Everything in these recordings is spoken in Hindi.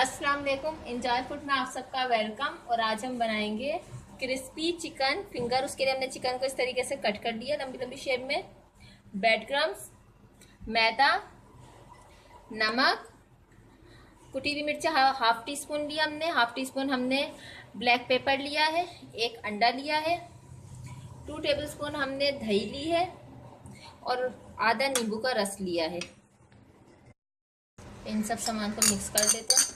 अस्सलाम वालेकुम। एंजॉय फूड में आप सबका वेलकम। और आज हम बनाएंगे क्रिस्पी चिकन फिंगर। उसके लिए हमने चिकन को इस तरीके से कट कर लिया लंबी लंबी शेप में। ब्रेड क्रम्स, मैदा, नमक, कुटी हुई मिर्च हाफ टी स्पून लिया हमने। हाफ टी स्पून हमने ब्लैक पेपर लिया है। एक अंडा लिया है। 2 टेबलस्पून हमने दही ली है और आधा नींबू का रस लिया है। इन सब सामान को मिक्स कर देते हैं।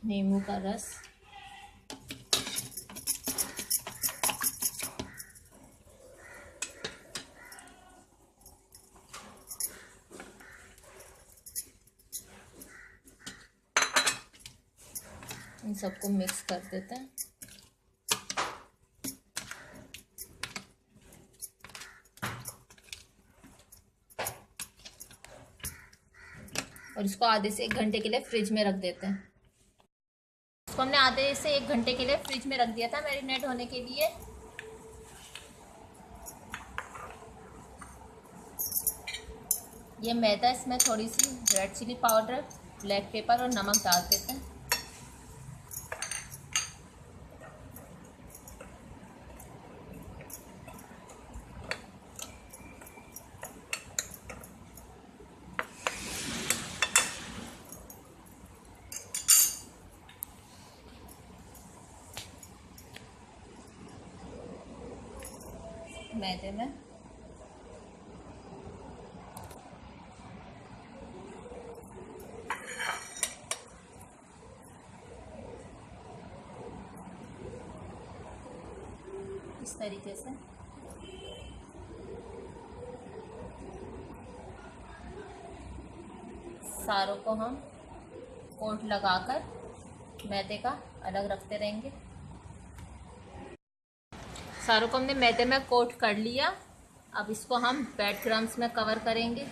नींबू का रस, इन सबको मिक्स कर देते हैं। और इसको आधे से 1 घंटे के लिए फ्रिज में रख देते हैं। इसको हमने आधे से 1 घंटे के लिए फ्रिज में रख दिया था मैरिनेट होने के लिए। ये मैदा, इसमें थोड़ी सी red chilli powder, black pepper और नमक डाल देते हैं। मैदे में इस तरीके से सारों को हम कोट लगाकर मैदे का अलग रखते रहेंगे। सारों को हमने मैदे में कोट कर लिया। अब इसको हम ब्रेड क्रम्स में कवर करेंगे।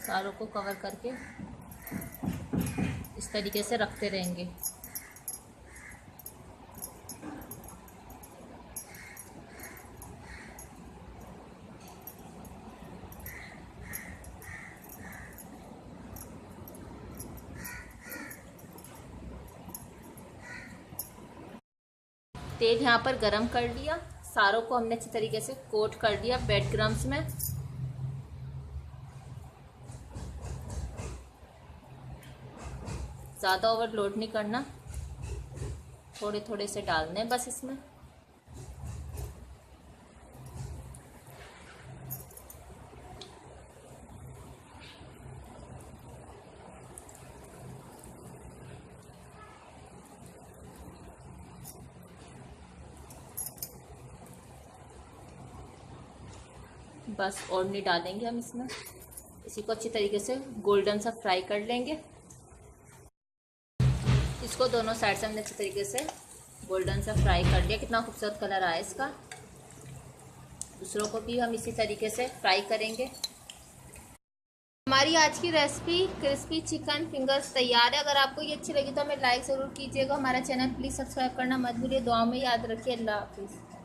सारों को कवर करके इस तरीके से रखते रहेंगे। तेल यहाँ पर गरम कर लिया। सारों को हमने अच्छी तरीके से कोट कर दिया ब्रेड क्रम्स में। ज़्यादा ओवरलोड नहीं करना, थोड़े थोड़े से डालने बस इसमें। बस और नहीं डालेंगे हम इसमें। इसी को अच्छी तरीके से गोल्डन सा फ्राई कर लेंगे। इसको दोनों साइड से हमने अच्छी तरीके से गोल्डन सा फ्राई कर लिया। कितना खूबसूरत कलर आया इसका। दूसरों को भी हम इसी तरीके से फ्राई करेंगे। हमारी आज की रेसिपी क्रिस्पी चिकन फिंगर्स तैयार है। अगर आपको ये अच्छी लगी तो हमें लाइक ज़रूर कीजिएगा। हमारा चैनल प्लीज़ सब्सक्राइब करना मत भूलिए। दुआ में याद रखिए। अल्लाह हाफिज़।